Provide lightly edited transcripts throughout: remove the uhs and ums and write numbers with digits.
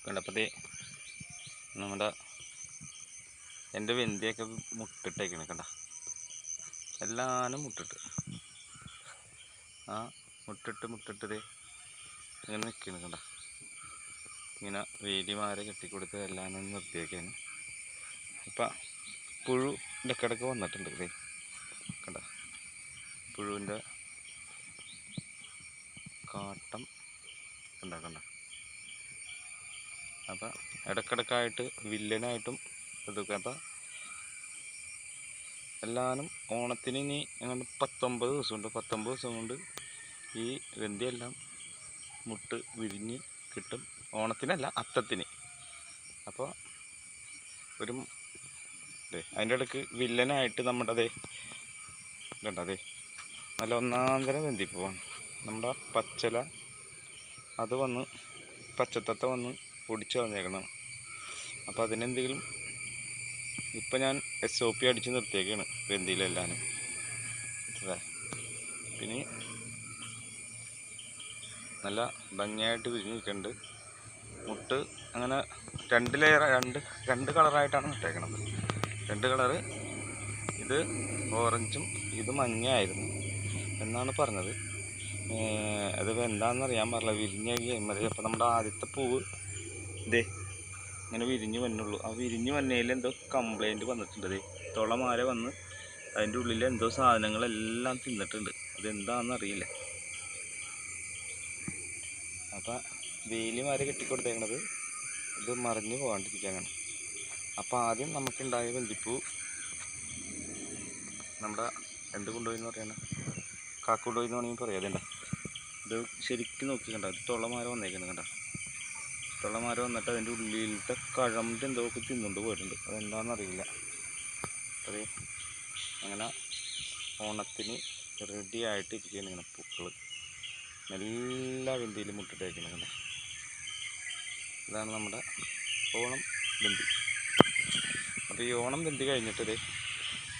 കണ്ടപ്പതേ നമ്മുടെ എൻ്റെ വെന്തിയൊക്കെ മുട്ടിട്ടേക്കണ കണ്ട, എല്ലാനും മുട്ടിട്ട് ആ മുട്ടിട്ടതേ ഇങ്ങനെ നിൽക്കണം കണ്ട. ഇങ്ങനെ വേലിമാരെ കെട്ടിക്കൊടുത്ത് എല്ലാനും നിർത്തിയേക്കാണ്. അപ്പം പുഴു ഇടയ്ക്കിടയ്ക്ക് വന്നിട്ടുണ്ട് ഇതേ കണ്ട, പുഴുവിൻ്റെ കാട്ടം കണ്ട. അപ്പം ഇടയ്ക്കിടയ്ക്കായിട്ട് വില്ലനായിട്ടും ഇതൊക്കെ. അപ്പം എല്ലാവരും ഓണത്തിന് ഇനി അങ്ങനെ 19 ദിവസമുണ്ട്. 19 ദിവസം കൊണ്ട് ഈ വെന്തിയെല്ലാം മുട്ട് വിരിഞ്ഞ് കിട്ടും. ഓണത്തിനല്ല, അത്തത്തിന്. അപ്പോൾ ഒരു അതിൻ്റെ ഇടയ്ക്ക് വില്ലനായിട്ട് നമ്മുടെ കണ്ടതേ നല്ല ഒന്നാന്തരം വെന്തിപ്പോവാണ്. നമ്മുടെ പച്ചല അത് വന്ന് പച്ചത്തത്ത വന്ന് പൊടിച്ച് കളഞ്ഞേക്കണം. അപ്പോൾ അതിനെന്തെങ്കിലും ഇപ്പം ഞാൻ SOP അടിച്ച് നിർത്തിയേക്കാണ് വെന്തിയിലെല്ലാനും. പിന്നെ നല്ല ഭംഗിയായിട്ട് വിരിഞ്ഞ് നിൽക്കുന്നുണ്ട്. മുട്ട് അങ്ങനെ 2 ലെയർ, രണ്ട് കളറായിട്ടാണ് ഇട്ടേക്കണത്. 2 കളറ്, ഇത് ഓറഞ്ചും ഇത് മഞ്ഞയായിരുന്നു എന്നാണ് പറഞ്ഞത്. അതിപ്പോൾ എന്താണെന്നറിയാൻ പാടില്ല. വിരിഞ്ഞ മതി. അപ്പോൾ നമ്മുടെ ആദ്യത്തെ പൂവ് ഇതേ ഇങ്ങനെ വിരിഞ്ഞ് വന്നുള്ളൂ. ആ വിരിഞ്ഞ് വന്നതിൽ എന്തോ കംപ്ലൈൻറ്റ് വന്നിട്ടുണ്ട്. തുളമാല വന്ന് അതിൻ്റെ ഉള്ളിൽ എന്തോ സാധനങ്ങളെല്ലാം തിന്നിട്ടുണ്ട്. അതെന്താണെന്നറിയില്ല. അപ്പം വേലിമാരെ കെട്ടിക്കൊടുത്തേക്കണത് ഇത് മറിഞ്ഞ് പോകാണ്ടിരിക്കാനാണ്. അപ്പോൾ ആദ്യം നമുക്കുണ്ടായ വെന്തിപ്പൂ നമ്മുടെ എന്ത് കൊണ്ടുപോയി എന്ന് പറയണ കാക്കുകൊണ്ടുപോയി എന്ന് വേണമെങ്കിൽ പറയാം. അതുണ്ട, ഇത് ശരിക്കും നോക്കി കണ്ട, ഇത് തുളമാര വന്നേക്കുന്നത് കണ്ട. തുളമാര വന്നിട്ട് അതിൻ്റെ ഉള്ളിലത്തെ കഴമ്പിൻ്റെ എന്തോ ഒക്കെ തിന്നുകൊണ്ട് പോയിട്ടുണ്ട്. അതെന്താണെന്നറിയില്ല. അത് അങ്ങനെ ഓണത്തിന് റെഡി ആയിട്ടിരിക്കുകയാണ് ഇങ്ങനെ പൂക്കൾ. എല്ലാ വെന്തിയിലും മുട്ടിട്ടേക്കുന്നത് കണ്ട. ഇതാണ് നമ്മുടെ ഓണം വെന്തി. അപ്പോൾ ഈ ഓണം വെന്തി കഴിഞ്ഞിട്ട്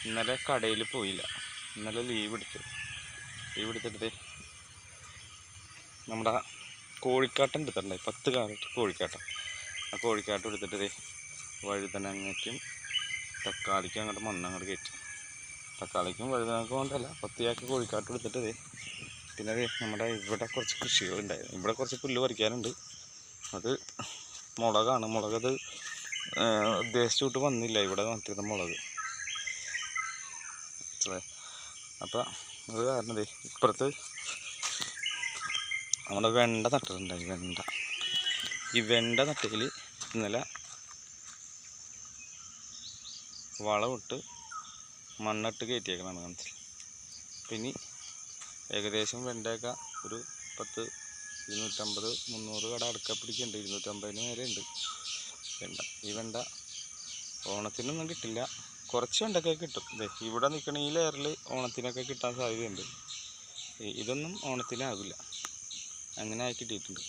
ഇന്നലെ കടയിൽ പോയില്ല. ഇന്നലെ ലീവ് എടുത്തിട്ട് നമ്മുടെ കോഴിക്കാട്ടം എടുത്തിട്ടുണ്ടായി, 10 കാരറ്റ് കോഴിക്കാട്ടം. ആ കോഴിക്കാട്ടം എടുത്തിട്ട് വഴുതനങ്ങയ്ക്കും തക്കാളിക്കും അങ്ങോട്ട് മണ്ണങ്ങോട്ട് കയറ്റി. തക്കാളിക്കും വഴുതനങ്ങൾക്കും കൊണ്ടല്ല, 10 ചാക്ക് കോഴിക്കാട്ടം എടുത്തിട്ട് പിന്നെ നമ്മുടെ ഇവിടെ കുറച്ച് കൃഷികളുണ്ടായിരുന്നു. ഇവിടെ കുറച്ച് പുല്ല് പറിക്കാനുണ്ട്. അത് മുളകാണ്. മുളകത് ഉദ്ദേശിച്ചിട്ട് വന്നില്ല. ഇവിടെ നട്ടിരുന്ന മുളക്. അപ്പം അത് കാരണം ഇപ്പുറത്ത് നമ്മുടെ വെണ്ട നട്ടിട്ടുണ്ടായി. ഈ വെണ്ട നട്ടതിൽ ഇന്നലെ വളമിട്ട് മണ്ണിട്ട് കയറ്റിയേക്കണതാണ് മനസ്സിൽ. പിന്നെ ഏകദേശം വെണ്ടയൊക്കെ ഒരു 10, 250, 300 കട അടുക്ക പിടിക്കുന്നുണ്ട്. 250 മേലെ ഉണ്ട് വെണ്ട. ഈ വെണ്ട ഓണത്തിനൊന്നും കിട്ടില്ല. കുറച്ച് വെണ്ടൊക്കെ കിട്ടും. ഇവിടെ നിൽക്കണ ഈ ലെയറിൽ ഓണത്തിനൊക്കെ കിട്ടാൻ സാധ്യതയുണ്ട്. ഇതൊന്നും ഓണത്തിനാകില്ല. അങ്ങനെ ആയി കിട്ടിയിട്ടുണ്ട്.